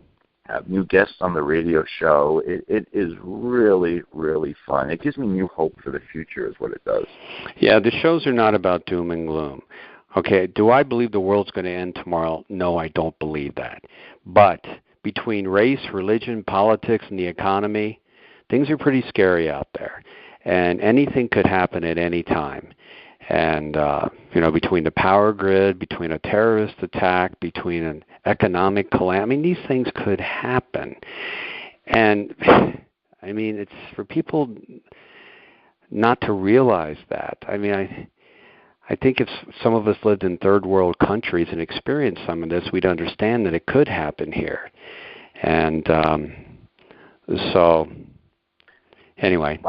have new guests on the radio show. It is really, really fun. It gives me new hope for the future is what it does. Yeah, the shows are not about doom and gloom. Okay, do I believe the world's going to end tomorrow? No, I don't believe that. But between race, religion, politics, and the economy, things are pretty scary out there. And anything could happen at any time. And, between the power grid, between a terrorist attack, between an economic calamity, I mean, these things could happen. And, I mean, it's for people not to realize that. I mean, I think if some of us lived in third world countries and experienced some of this, we'd understand that it could happen here. And so, anyway.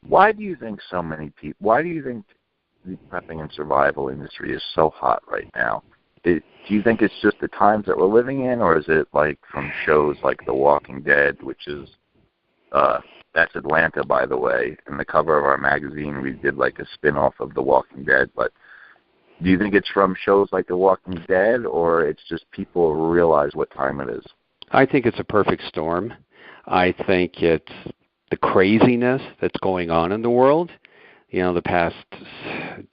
Why do you think so many people, why do you think the prepping and survival industry is so hot right now? Do you think it's just the times that we're living in, or is it like from shows like The Walking Dead, which is, that's Atlanta, by the way. In the cover of our magazine, we did like a spin-off of The Walking Dead. But do you think it's from shows like The Walking Dead, or it's just people realize what time it is? I think it's a perfect storm. I think it's the craziness that's going on in the world, the past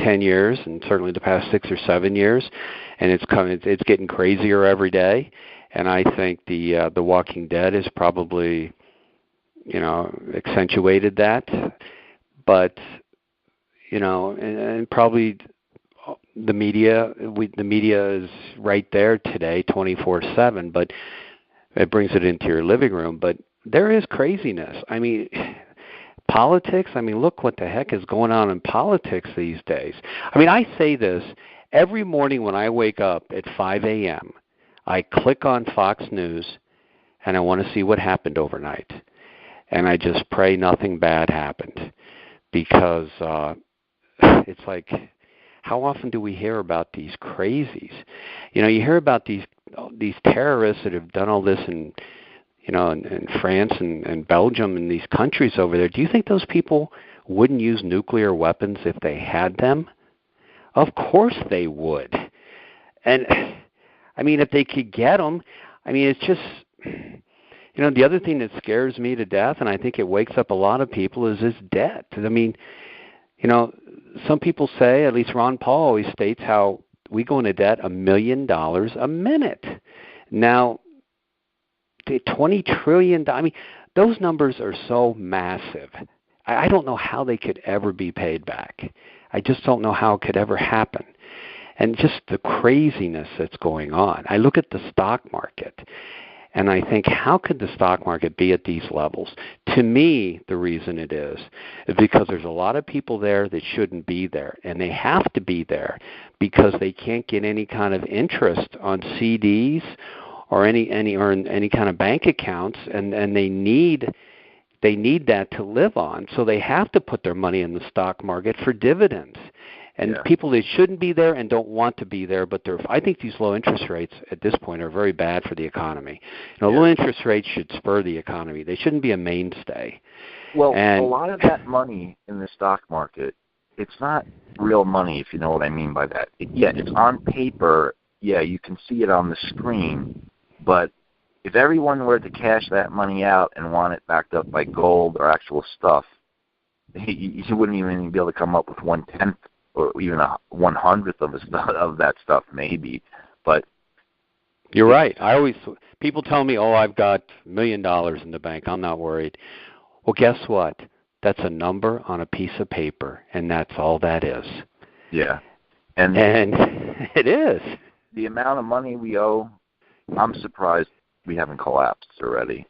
10 years and certainly the past 6 or 7 years, and it's getting crazier every day. And I think the Walking Dead is probably accentuated that, but and probably the media is right there today 24/7, but it brings it into your living room. But there is craziness. I mean, politics, look what the heck is going on in politics these days. I mean, I say this every morning when I wake up at 5 a.m., I click on Fox News and I want to see what happened overnight. And I just pray nothing bad happened, because it's like, how often do we hear about these crazies? You hear about these terrorists that have done all this in France and Belgium and these countries over there. Do you think those people wouldn't use nuclear weapons if they had them? Of course they would. And, if they could get them, it's just... the other thing that scares me to death, and I think it wakes up a lot of people, is this debt. Some people say, at least Ron Paul always states, how we go into debt $1 million a minute. Now, $20 trillion, those numbers are so massive. I don't know how they could ever be paid back. I just don't know how it could ever happen. And just the craziness that's going on. I look at the stock market, and I think, how could the stock market be at these levels? To me, the reason it is because there's a lot of people there that shouldn't be there, and they have to be there because they can't get any kind of interest on CDs or any kind of bank accounts, and they need that to live on. So they have to put their money in the stock market for dividends. And people that shouldn't be there and don't want to be there, but I think these low interest rates at this point are very bad for the economy. Low interest rates should spur the economy. They shouldn't be a mainstay. Well, a lot of that money in the stock market, it's not real money, if you know what I mean by that. It's on paper. Yeah, you can see it on the screen. But if everyone were to cash that money out and want it backed up by gold or actual stuff, you wouldn't even be able to come up with 1/10 or even a 1/100th of that stuff, maybe. But you're right. People tell me, I've got $1 million in the bank, I'm not worried. Well, guess what? That's a number on a piece of paper, and that's all that is. Yeah. And it is. The amount of money we owe, I'm surprised we haven't collapsed already.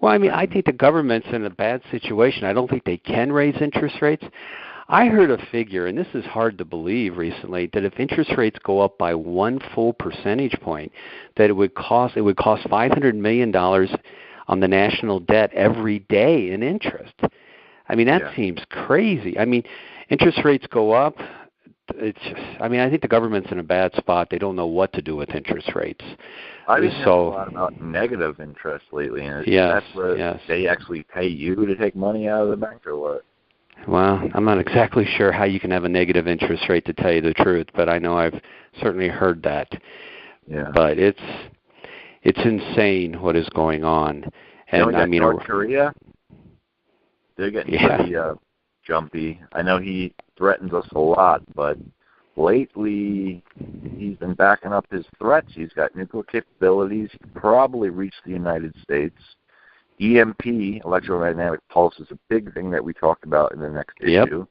Well, I think the government's in a bad situation. I don't think they can raise interest rates. I heard a figure, and this is hard to believe recently, that if interest rates go up by 1 full percentage point, that it would cost $500 million on the national debt every day in interest. That seems crazy. Interest rates go up. It's just, I think the government's in a bad spot. They don't know what to do with interest rates. I've been hearing a lot about negative interest lately, and that's where they actually pay you to take money out of the bank, or what? Well, I'm not exactly sure how you can have a negative interest rate, to tell you the truth, but I know I've certainly heard that. Yeah. But it's insane what is going on. And North Korea, they're getting pretty jumpy. I know he threatens us a lot, but lately he's been backing up his threats. He's got nuclear capabilities. He could probably reach the United States. EMP, electromagnetic pulse, is a big thing that we talked about in the next issue.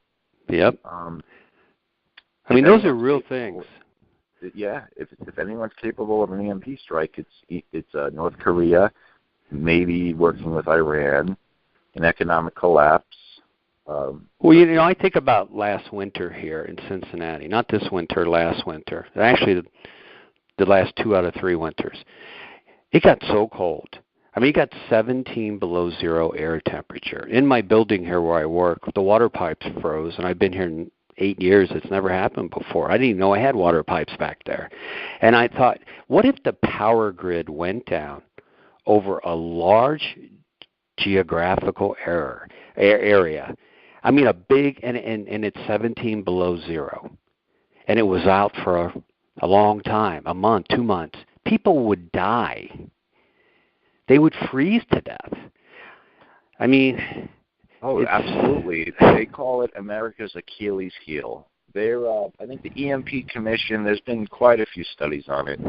Yep. I mean, those are real things. Yeah, if anyone's capable of an EMP strike, it's North Korea, maybe working with Iran, an economic collapse. Well, you know, I think about last winter here in Cincinnati. Not this winter, last winter. Actually, the last 2 out of 3 winters. It got so cold. I mean, it got 17 below zero air temperature. In my building here where I work, the water pipes froze, and I've been here 8 years. It's never happened before. I didn't even know I had water pipes back there. And I thought, what if the power grid went down over a large geographical area? I mean, a big, and it's 17 below zero. And it was out for a long time, a month, 2 months. People would die. They would freeze to death. I mean... Oh, absolutely. They call it America's Achilles heel. I think the EMP Commission, there's been quite a few studies on it.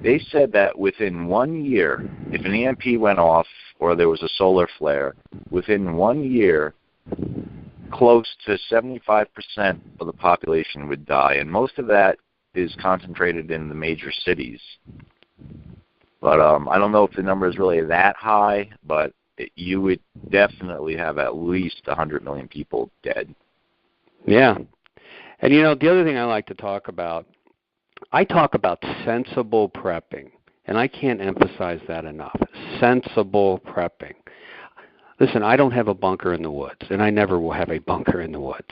They said that within 1 year, if an EMP went off or there was a solar flare, within 1 year, close to 75% of the population would die. And most of that is concentrated in the major cities. But I don't know if the number is really that high, but you would definitely have at least 100 million people dead. Yeah. And, you know, the other thing I like to talk about, I talk about sensible prepping, and I can't emphasize that enough. Sensible prepping. Listen, I don't have a bunker in the woods, and I never will have a bunker in the woods.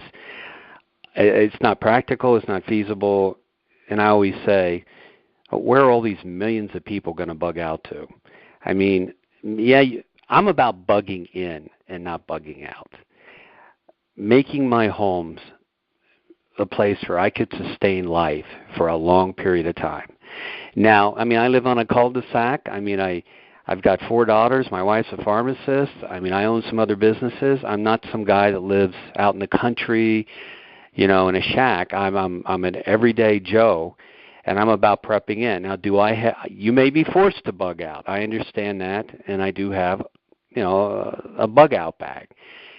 It's not practical. It's not feasible. And I always say, where are all these millions of people going to bug out to? I mean, yeah, I'm about bugging in and not bugging out. Making my homes a place where I could sustain life for a long period of time. Now, I mean, I live on a cul-de-sac. I mean, I've got 4 daughters. My wife's a pharmacist. I mean, I own some other businesses. I'm not some guy that lives out in the country, you know, in a shack. I'm an everyday Joe. And I'm about prepping in. Now, you may be forced to bug out. I understand that, and I do have, you know, a bug out bag.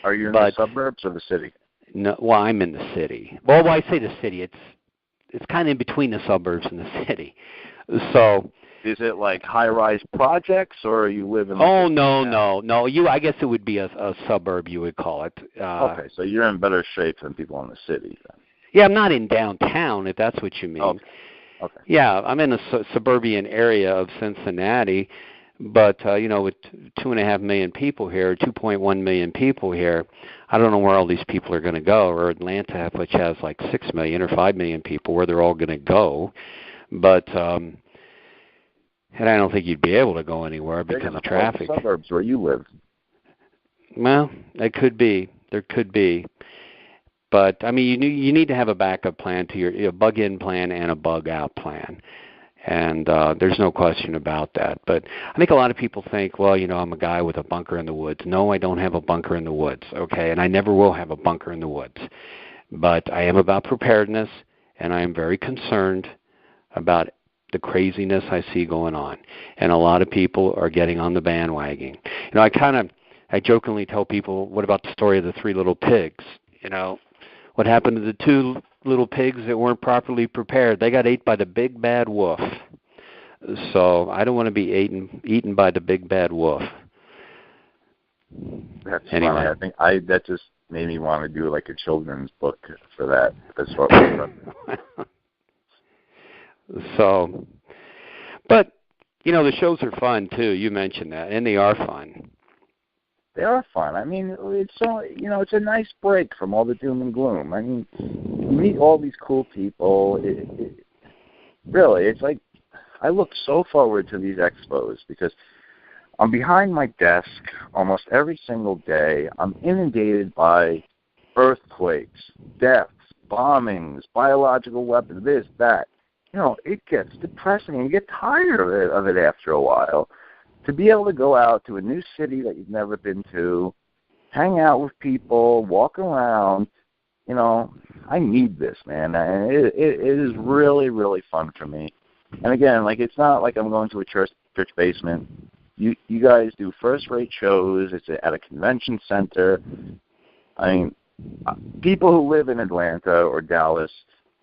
Are you in the suburbs or the city? No, well, I'm in the city. Well, when I say the city, it's kind of in between the suburbs and the city. So, is it like high-rise projects, or you live in? Oh no. I guess it would be a suburb, you would call it. Okay, so you're in better shape than people in the city, then. Yeah, I'm not in downtown, if that's what you mean. Okay. Yeah, I'm in a suburban area of Cincinnati, but, you know, with 2.5 million people here, 2.1 million people here, I don't know where all these people are going to go, or Atlanta, which has like 6 million or 5 million people, where they're all going to go. But, and I don't think you'd be able to go anywhere because of traffic. Suburbs where you live. Well, it could be. There could be. But, I mean, you need to have a backup plan to your bug-in plan and a bug-out plan. And there's no question about that. But I think a lot of people think, well, you know, I'm a guy with a bunker in the woods. No, I don't have a bunker in the woods, okay? And I never will have a bunker in the woods. But I am about preparedness, and I am very concerned about the craziness I see going on. And a lot of people are getting on the bandwagon. You know, I jokingly tell people, what about the story of the 3 little pigs? You know, what happened to the 2 little pigs that weren't properly prepared? They got ate by the big bad wolf. So I don't want to be eaten by the big bad wolf. That's anyway. Funny. I think that just made me want to do like a children's book for that. That's what we're So, but you know, the shows are fun too. You mentioned that, and they are fun. They are fun. I mean, it's a nice break from all the doom and gloom. I mean, you meet all these cool people. Really, it's like I look so forward to these expos because I'm behind my desk almost every single day. I'm inundated by earthquakes, deaths, bombings, biological weapons, this, that. You know, it gets depressing and you get tired of it after a while. To be able to go out to a new city that you've never been to, hang out with people, walk around, I need this, man. And it is really, really fun for me. And again, like, it's not like I'm going to a church basement. You guys do first-rate shows. It's at a convention center. I mean, people who live in Atlanta or Dallas,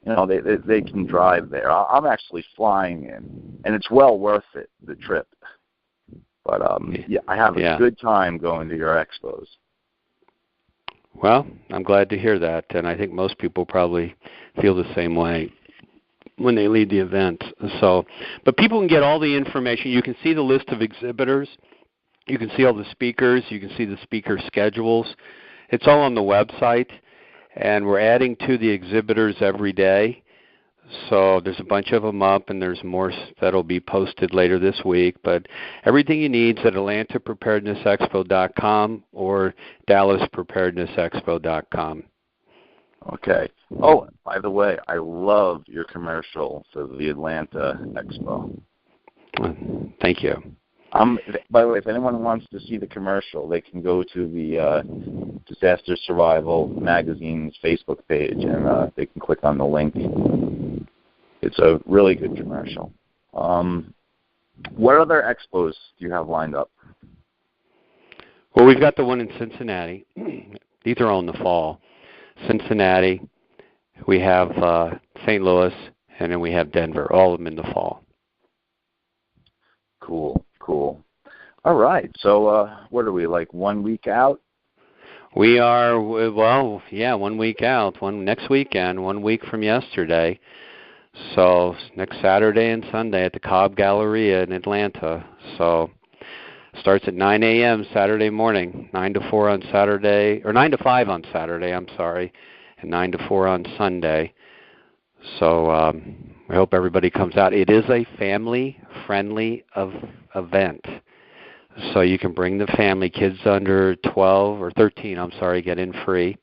they can drive there. I'm actually flying in, and it's well worth it, the trip. But I have a good time going to your expos. Well, I'm glad to hear that, and I think most people probably feel the same way when they lead the event. But people can get all the information. You can see the list of exhibitors. You can see all the speakers. You can see the speaker schedules. It's all on the website, and we're adding to the exhibitors every day. So there's a bunch of them up, and there's more that'll be posted later this week. But everything you need is at AtlantaPreparednessExpo.com or DallasPreparednessExpo.com. Okay. Oh, by the way, I love your commercial for the Atlanta Expo. Thank you. By the way, if anyone wants to see the commercial, they can go to the Disaster Survival Magazine's Facebook page, and they can click on the link. It's a really good commercial. What other expos do you have lined up? Well, we've got the one in Cincinnati. These are all in the fall. Cincinnati, we have St. Louis, and then we have Denver, all of them in the fall. Cool. All right. So what are we, like 1 week out? We are, 1 week out. Next weekend, 1 week from yesterday. So next Saturday and Sunday at the Cobb Galleria in Atlanta. So starts at 9 a.m. Saturday morning, 9 to 4 on Saturday, or 9 to 5 on Saturday, and 9 to 4 on Sunday. So I hope everybody comes out. It is a family-friendly event. So you can bring the family, kids under 12 or 13, get in free.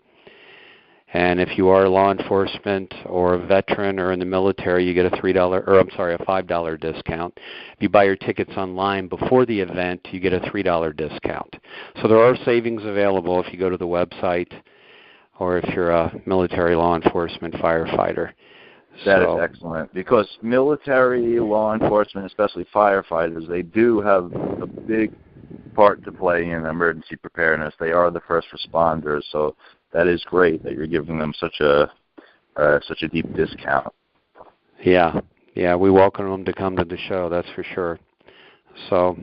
And if you are law enforcement or a veteran or in the military, you get a $5 discount. If you buy your tickets online before the event, you get a $3 discount. So there are savings available if you go to the website or if you're a military law enforcement firefighter. That is excellent, because military, law enforcement, especially firefighters, they do have a big part to play in emergency preparedness. They are the first responders, so that is great that you're giving them such a deep discount. Yeah, we welcome them to come to the show, that's for sure. So,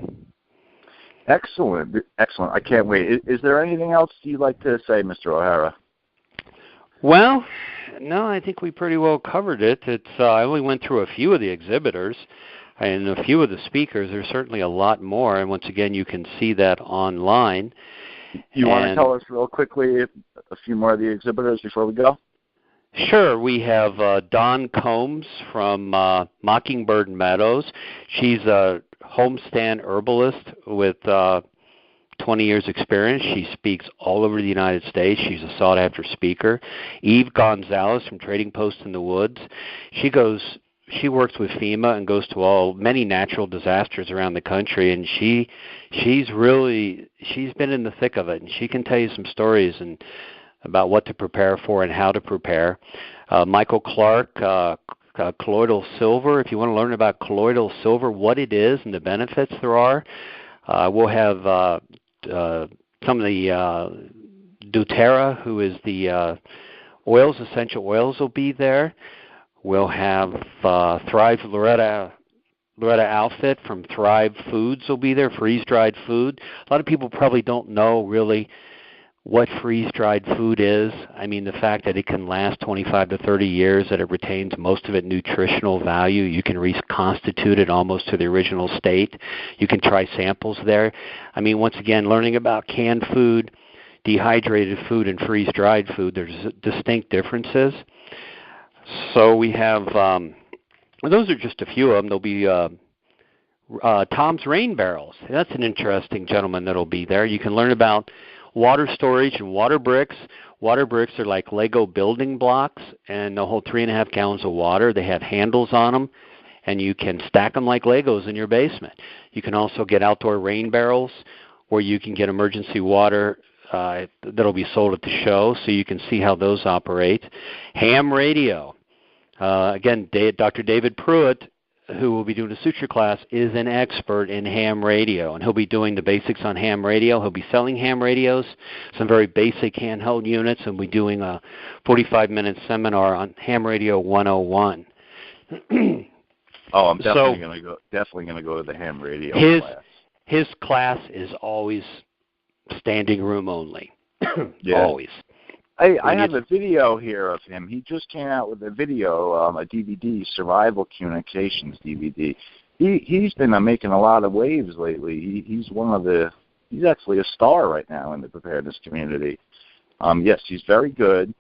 excellent. I can't wait. Is there anything else you'd like to say, Mr. O'Hara? Well, no, I think we pretty well covered it. I only went through a few of the exhibitors and a few of the speakers. There's certainly a lot more, and once again, you can see that online. You want to tell us real quickly a few more of the exhibitors before we go? Sure. We have Dawn Combs from Mockingbird Meadows. She's a homestand herbalist with 20 years experience. She speaks all over the United States. She's a sought-after speaker. Eve Gonzalez from Trading Post in the Woods. She works with FEMA and goes to many natural disasters around the country, and she's been in the thick of it, and she can tell you some stories about what to prepare for and how to prepare. Michael Clark, Colloidal Silver. If you want to learn about colloidal silver, what it is and the benefits there are, we'll have some of the doTERRA, who is the essential oils, will be there. We'll have Thrive Loretta Outfit from Thrive Foods will be there, freeze-dried food. A lot of people probably don't know really what freeze-dried food is. I mean, the fact that it can last 25 to 30 years, that it retains most of its nutritional value. You can reconstitute it almost to the original state. You can try samples there. I mean, once again, learning about canned food, dehydrated food, and freeze-dried food, there's distinct differences. So we have, those are just a few of them. There'll be Tom's Rain Barrels. That's an interesting gentleman that'll be there. You can learn about water storage and water bricks. Water bricks are like Lego building blocks, and they'll hold 3.5 gallons of water. They have handles on them, and you can stack them like Legos in your basement. You can also get outdoor rain barrels, where you can get emergency water that'll be sold at the show, so you can see how those operate. Ham radio. Again, Dr. David Pruitt, who will be doing a suture class, is an expert in ham radio, and he'll be doing the basics on ham radio. He'll be selling ham radios, some very basic handheld units, and we'll be doing a 45-minute seminar on ham radio 101. Oh, I'm definitely going to go to the ham radio class. His class is always standing room only. Yeah. Always. I have a video here of him. He just came out with a video, a DVD, Survival Communications DVD. He's been making a lot of waves lately. He's actually a star right now in the preparedness community. Yes, he's very good.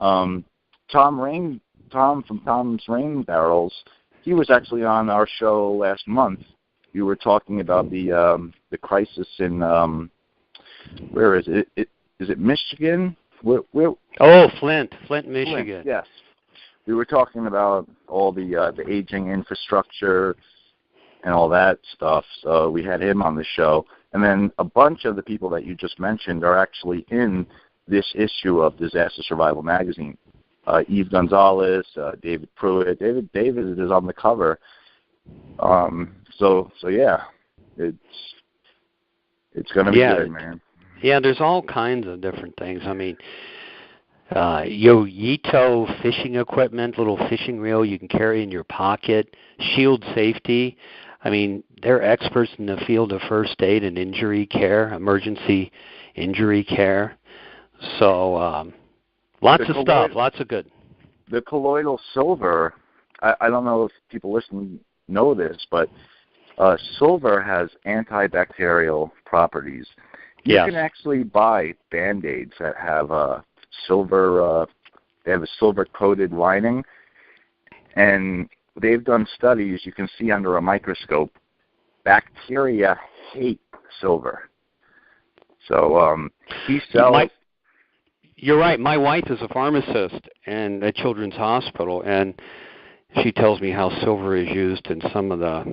Tom from Tom's Rain Barrels, he was actually on our show last month. We were talking about the crisis in where is it? Is it Michigan? Flint, Michigan. Flint, yes. We were talking about all the aging infrastructure and all that stuff, so we had him on the show. And then a bunch of the people that you just mentioned are actually in this issue of Disaster Survival Magazine. Eve Gonzalez, David Pruitt. David is on the cover. So yeah, it's going to be good, man. Yeah, there's all kinds of different things. I mean, Yito fishing equipment, little fishing reel you can carry in your pocket, shield safety. I mean, they're experts in the field of first aid and injury care, emergency injury care. So lots of stuff, lots of good. The colloidal silver, I don't know if people listening know this, but silver has antibacterial properties. You can actually buy Band-Aids that have silver. They have a silver-coated lining, and they've done studies. You can see under a microscope, bacteria hate silver. So he sells. You're right. My wife is a pharmacist and at Children's Hospital, and she tells me how silver is used in some of the,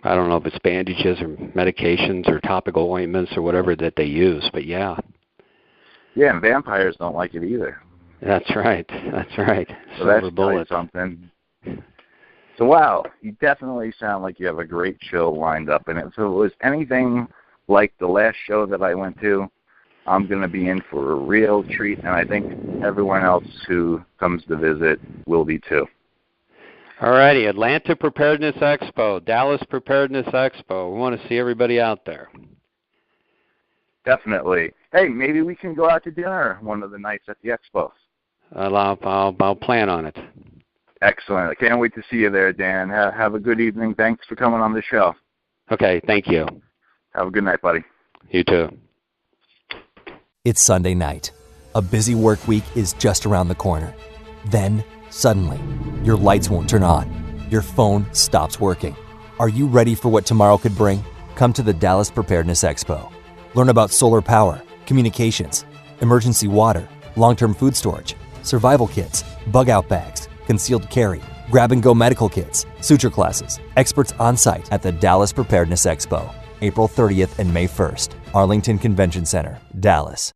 I don't know if it's bandages or medications or topical ointments or whatever that they use, but yeah. Yeah, and vampires don't like it either. That's right. So that's something. So wow, you definitely sound like you have a great show lined up. And if it was anything like the last show that I went to, I'm going to be in for a real treat, and I think everyone else who comes to visit will be too. All righty, Atlanta Preparedness Expo, Dallas Preparedness Expo. We want to see everybody out there. Definitely. Hey, maybe we can go out to dinner one of the nights at the Expo. I'll plan on it. Excellent. I can't wait to see you there, Dan. Have a good evening. Thanks for coming on the show. Okay, thank you. Have a good night, buddy. You too. It's Sunday night. A busy work week is just around the corner. Then, suddenly, your lights won't turn on. Your phone stops working. Are you ready for what tomorrow could bring? Come to the Dallas Preparedness Expo. Learn about solar power, communications, emergency water, long-term food storage, survival kits, bug-out bags, concealed carry, grab-and-go medical kits, suture classes, experts on-site at the Dallas Preparedness Expo, April 30th and May 1st, Arlington Convention Center, Dallas.